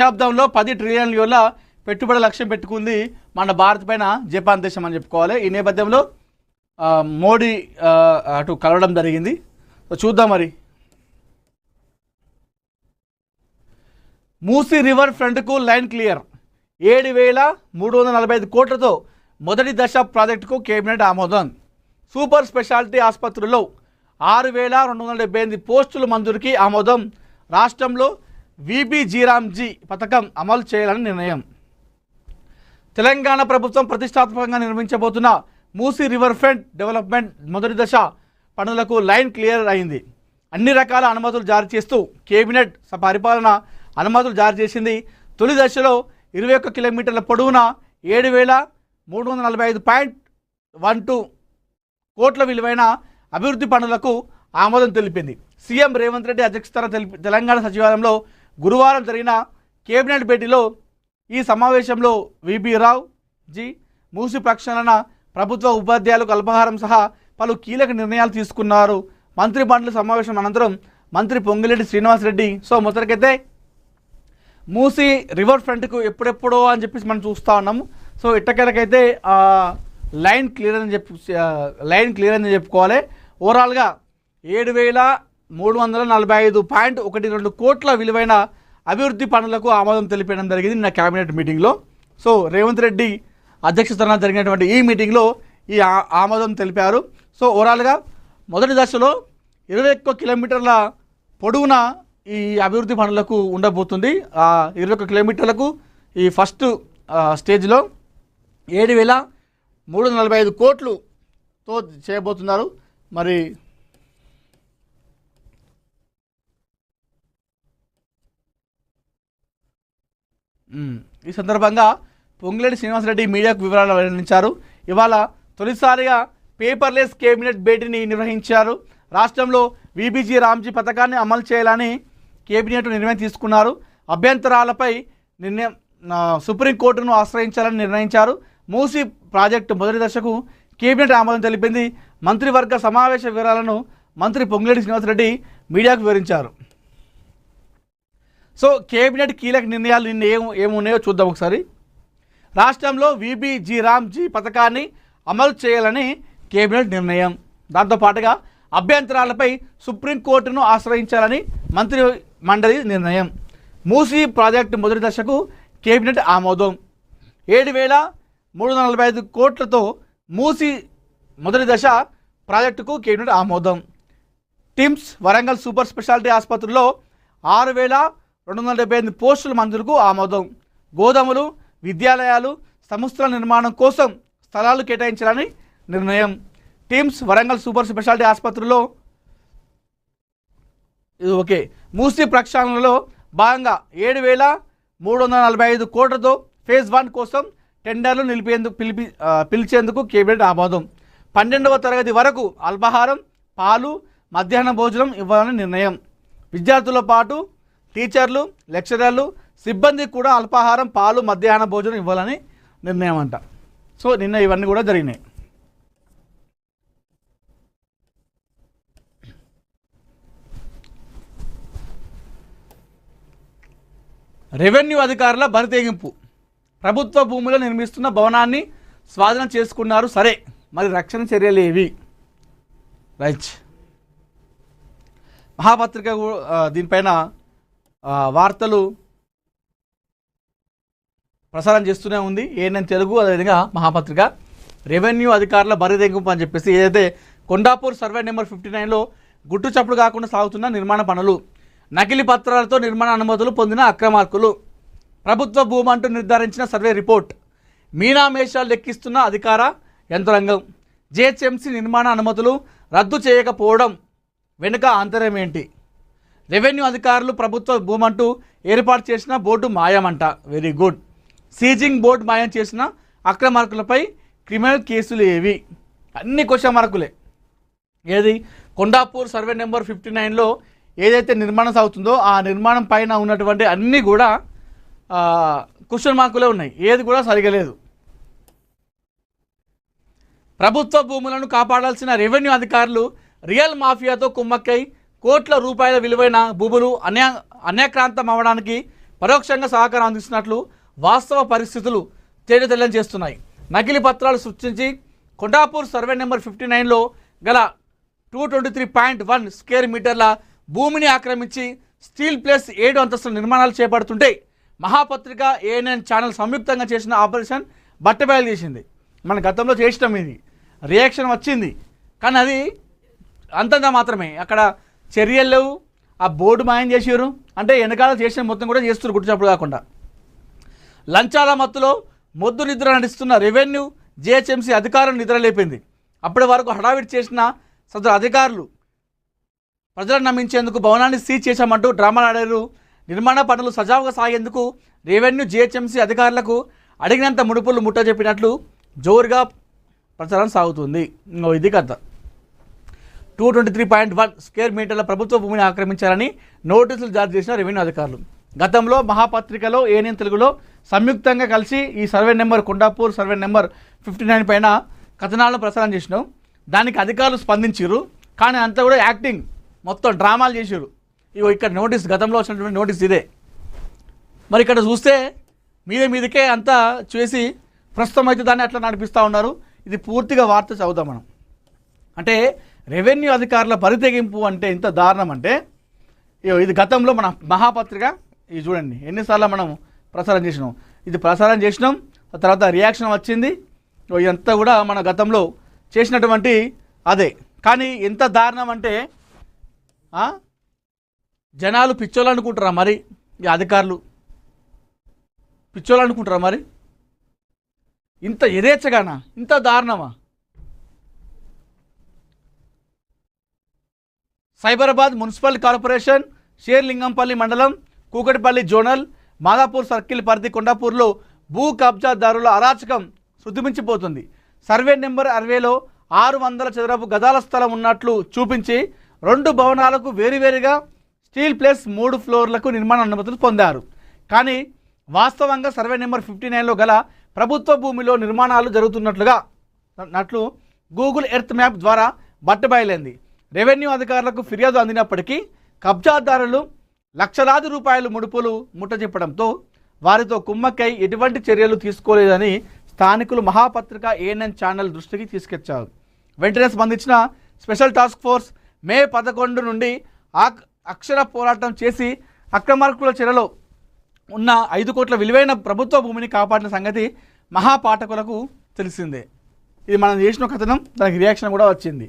దశాబ్దంలో 10 ట్రిలియన్ యువర్ల పెట్టుబడి లక్ష్యం పెట్టుకుంది మన భారత్ పైన జపాన్ దేశం అని చెప్పుకోవాలి. ఈ నేపథ్యంలో మోడీ అటు కలవడం జరిగింది. చూద్దాం మరి. మూసీ రివర్ ఫ్రంట్కు లైన్ క్లియర్, 7,345 కోట్లతో మొదటి దశ ప్రాజెక్టుకు కేబినెట్ ఆమోదం. సూపర్ స్పెషాలిటీ ఆసుపత్రుల్లో 6,278 పోస్టుల మంజూరుకి ఆమోదం. రాష్ట్రంలో విబిజీరామ్జీ పథకం అమలు చేయాలని నిర్ణయం. తెలంగాణ ప్రభుత్వం ప్రతిష్టాత్మకంగా నిర్మించబోతున్న మూసీ రివర్ ఫ్రంట్ డెవలప్మెంట్ మొదటి దశ పనులకు లైన్ క్లియర్ అయింది. అన్ని రకాల అనుమతులు జారీ చేస్తూ కేబినెట్ పరిపాలన అనుమతులు జారీ చేసింది. తొలి దశలో 21 కిలోమీటర్ల పొడవున 7,345.12 కోట్ల విలువైన అభివృద్ధి పనులకు ఆమోదం తెలిపింది. సీఎం రేవంత్ రెడ్డి అధ్యక్షతన తెలంగాణ సచివాలయంలో గురువారం జరిగిన కేబినెట్ భేటీలో ఈ సమావేశంలో విబి రావు జీ మూసి ప్రక్షాళన, ప్రభుత్వ ఉపాధ్యాయులకు అల్పాహారం సహా పలు కీలక నిర్ణయాలు తీసుకున్నారు. మంత్రి మండలి సమావేశం అనంతరం మంత్రి పొంగిరెడ్డి శ్రీనివాసరెడ్డి మొదటికైతే మూసీ రివర్ ఫ్రంట్కు ఎప్పుడెప్పుడో అని చెప్పేసి మనం చూస్తూ ఉన్నాము. సో ఇట్టకెలకైతే లైన్ క్లియర్ అని చెప్పుకోవాలి. ఓవరాల్గా 7,345.12 కోట్ల విలువైన అభివృద్ధి పనులకు ఆమోదం తెలిపడం జరిగింది నిన్న కేబినెట్ మీటింగ్లో. సో రేవంత్ రెడ్డి అధ్యక్షతన జరిగినటువంటి ఈ మీటింగ్లో ఈ ఆమోదం తెలిపారు. సో ఓవరాల్గా మొదటి దశలో 21 కిలోమీటర్ల పొడవున ఈ అభివృద్ధి పనులకు ఉండబోతుంది. 21 కిలోమీటర్లకు ఈ ఫస్ట్ స్టేజ్లో 7,345 కోట్లుతో చేయబోతున్నారు. మరి ఈ సందర్భంగా పొంగిరెడ్డి శ్రీనివాసరెడ్డి మీడియాకు వివరాలు వెల్లడించారు. ఇవాళ తొలిసారిగా పేపర్లెస్ కేబినెట్ భేటీని నిర్వహించారు. రాష్ట్రంలో విబిజీరామ్జీ పథకాన్ని అమలు చేయాలని కేబినెట్ నిర్ణయం తీసుకున్నారు. అభ్యంతరాలపై సుప్రీంకోర్టును ఆశ్రయించాలని నిర్ణయించారు. మూసీ ప్రాజెక్టు మొదటి దశకు కేబినెట్ ఆమోదం తెలిపింది. మంత్రివర్గ సమావేశ వివరాలను మంత్రి పొంగిరెడ్డి శ్రీనివాసరెడ్డి మీడియాకు వివరించారు. సో కేబినెట్ కీలక నిర్ణయాలు నిన్న ఏమున్నాయో చూద్దాం ఒకసారి. రాష్ట్రంలో విబిజీరామ్జీ పథకాన్ని అమలు చేయాలని కేబినెట్ నిర్ణయం. దాంతోపాటుగా అభ్యంతరాలపై సుప్రీంకోర్టును ఆశ్రయించాలని మంత్రి మండలి నిర్ణయం. మూసీ ప్రాజెక్టు మొదటి దశకు కేబినెట్ ఆమోదం. 7,345 కోట్లతో మూసీ మొదటి దశ ప్రాజెక్టుకు కేబినెట్ ఆమోదం. టిమ్స్ వరంగల్ సూపర్ స్పెషాలిటీ ఆసుపత్రిలో 6,278 పోస్టుల మంజూరుకు ఆమోదం. గోదాములు, విద్యాలయాలు, సంస్థల నిర్మాణం కోసం స్థలాలు కేటాయించాలని నిర్ణయం. టిమ్స్ వరంగల్ సూపర్ స్పెషాలిటీ ఆసుపత్రిలో ఇది ఓకే. మూసీ ప్రక్షాళనలో భాగంగా 7,345 కోట్లతో ఫేజ్ 1 కోసం టెండర్లు పిలిచేందుకు కేబినెట్ ఆమోదం. 12వ తరగతి వరకు అల్పాహారం, పాలు, మధ్యాహ్న భోజనం ఇవ్వాలని నిర్ణయం. విద్యార్థులతో పాటు టీచర్లు, లెక్చరర్లు, సిబ్బంది కూడా అల్పాహారం, పాలు, మధ్యాహ్న భోజనం ఇవ్వాలని నిర్ణయం అంట. సో నిన్న ఇవన్నీ కూడా జరిగినాయి. రెవెన్యూ అధికారుల బరితెగింపు, ప్రభుత్వ భూములో నిర్మిస్తున్న భవనాన్ని స్వాధీనం చేసుకున్నారు. సరే, మరి రక్షణ చర్యలు ఏవి? రైట్, మహాపత్రిక దీనిపైన వార్తలు ప్రసారం చేస్తూనే ఉంది. ఏఎన్ఎన్ తెలుగు, అదేవిధంగా మహాపత్రిక. రెవెన్యూ అధికారుల బరితెగింపు అని చెప్పేసి ఏదైతే కొండాపూర్ సర్వే నెంబర్ 59లో గుట్టు చప్పుడు కాకుండా సాగుతున్న నిర్మాణ పనులు, నకిలీ పత్రాలతో నిర్మాణ అనుమతులు పొందిన అక్రమార్కులు, ప్రభుత్వ భూమి అంటూ నిర్ధారించిన సర్వే రిపోర్ట్, మీనామేషాలు లెక్కిస్తున్న అధికార యంత్రాంగం, జిహెచ్ఎంసీ నిర్మాణ అనుమతులు రద్దు చేయకపోవడం వెనుక ఆంతర్యం ఏంటి? రెవెన్యూ అధికారులు ప్రభుత్వ భూమి అంటూ ఏర్పాటు చేసిన బోర్డు మాయమంట. Very good. సీజింగ్ బోర్డు మాయం చేసిన అక్రమార్కులపై క్రిమినల్ కేసులు ఏవి? అన్ని క్వశ్చన్ మార్కులే. ఏది కొండాపూర్ సర్వే నెంబర్ 59లో ఏదైతే నిర్మాణం సాగుతుందో ఆ నిర్మాణం పైన ఉన్నటువంటి అన్నీ కూడా క్వశ్చన్ మార్కులే ఉన్నాయి. ఏది కూడా సరిగా లేదు. ప్రభుత్వ భూములను కాపాడాల్సిన రెవెన్యూ అధికారులు రియల్ మాఫియాతో కుమ్మక్కై కోట్ల రూపాయల విలువైన భూములు అన్యాక్రాంతం అవ్వడానికి పరోక్షంగా సహకారం అందిస్తున్నట్లు వాస్తవ పరిస్థితులు తేటతెల్లం చేస్తున్నాయి. నకిలీ పత్రాలు సృష్టించి కొండాపూర్ సర్వే నెంబర్ 59లో గల 223.1 స్క్వేర్ మీటర్ల భూమిని ఆక్రమించి స్టీల్ ప్లస్ 7 అంతస్తుల నిర్మాణాలు చేపడుతుంటే మహాపత్రిక ఏఎన్ఎన్ ఛానల్ సంయుక్తంగా చేసిన ఆపరేషన్ బట్టబయలు చేసింది. మన గతంలో చేసినాం, ఇది రియాక్షన్ వచ్చింది, కానీ అది అంతంగా మాత్రమే. అక్కడ చర్యలు లేవు, ఆ బోర్డు మాయం చేసారు, అంటే వెనకాల చేసిన మొత్తం కూడా చేస్తున్నారు గుట్టుచప్పుడు కాకుండా. లంచాల మత్తులో మొద్దు నిద్ర నడుస్తున్న రెవెన్యూ జిహెచ్ఎంసీ అధికారులు నిద్రలేపింది. అప్పటి వరకు హడావిడి చేసిన సదరు అధికారులు ప్రజలను నమ్మించేందుకు భవనాన్ని సీజ్ చేశామంటూ డ్రామాలు ఆడారు. నిర్మాణ పనులు సజావుగా సాగేందుకు రెవెన్యూ జిహెచ్ఎంసీ అధికారులకు అడిగినంత ముడుపులు ముట్టజెప్పినట్లు జోరుగా ప్రచారం సాగుతుంది. ఇది కథ. 223.1 స్క్వేర్ మీటర్ల ప్రభుత్వ భూమిని ఆక్రమించారని నోటీసులు జారీ చేసిన రెవెన్యూ అధికారులు. గతంలో మహాపత్రికలో ఏఎన్ఎన్ తెలుగులో సంయుక్తంగా కలిసి ఈ survey number Kondapur survey number 59 పైన కథనాలను ప్రసారం చేసినాం. దానికి అధికారులు స్పందించారు, కానీ అంతా కూడా యాక్టింగ్, మొత్తం డ్రామాలు చేశారు. ఇగో ఇక్కడ నోటీస్, గతంలో వచ్చినటువంటి నోటీస్ ఇదే. మరి ఇక్కడ చూస్తే మీదకే అంతా చేసి ప్రస్తుతం అయితే దాన్ని అట్లా నడిపిస్తూ ఉన్నారు. ఇది పూర్తిగా వార్త చదువుతాం మనం. అంటే రెవెన్యూ అధికారుల బరితెగింపు అంటే ఇంత దారుణం. అంటే ఇది గతంలో మన మహాపత్రిక, ఇది చూడండి ఎన్నిసార్లు మనం ప్రసారం చేసినాం. ఇది ప్రసారం చేసినాం, తర్వాత రియాక్షన్ వచ్చింది. ఇదంతా కూడా మన గతంలో చేసినటువంటి అదే. కానీ ఎంత దారుణం అంటే జనాలు పిచ్చోళ్ళు అనుకుంటారా మరి? ఈ అధికారులు పిచ్చోళ్ళు అనుకుంటారా మరి? ఇంత యథేచ్ఛగానా? ఇంత దారుణమా? సైబరాబాద్ మున్సిపల్ కార్పొరేషన్ షేర్లింగంపల్లి మండలం కూకటిపల్లి జోనల్ మాదాపూర్ సర్కిల్ పరిధి కొండాపూర్లో భూ కబ్జాదారుల అరాచకం శృతిమించిపోతుంది. సర్వే నెంబర్ 60లో 600 చదరపు గదాల స్థలం ఉన్నట్లు చూపించి 2 భవనాలకు వేరువేరుగా స్టీల్ ప్లస్ 3 ఫ్లోర్లకు నిర్మాణ అనుమతులు పొందారు. కానీ వాస్తవంగా సర్వే నెంబర్ 59లో గల ప్రభుత్వ భూమిలో నిర్మాణాలు జరుగుతున్నట్లు గూగుల్ ఎర్త్ మ్యాప్ ద్వారా బట్టబయలైంది. రెవెన్యూ అధికారులకు ఫిర్యాదు అందినప్పటికీ కబ్జాదారులు లక్షలాది రూపాయలు ముడుపులు ముట్టజెప్పడంతో వారితో కుమ్మక్కై ఎటువంటి చర్యలు తీసుకోలేదని స్థానికులు మహాపత్రిక ఏఎన్ఎన్ ఛానల్ దృష్టికి తీసుకొచ్చారు. వెంటనే స్పందించిన స్పెషల్ టాస్క్ ఫోర్స్ మే 11 నుండి అక్షర పోరాటం చేసి అక్రమార్కుల చెరలో ఉన్న 5 కోట్ల విలువైన ప్రభుత్వ భూమిని కాపాడిన సంగతి మహాపాఠకులకు తెలిసిందే. ఇది మనం చేసిన కథనం, దానికి రియాక్షన్ కూడా వచ్చింది.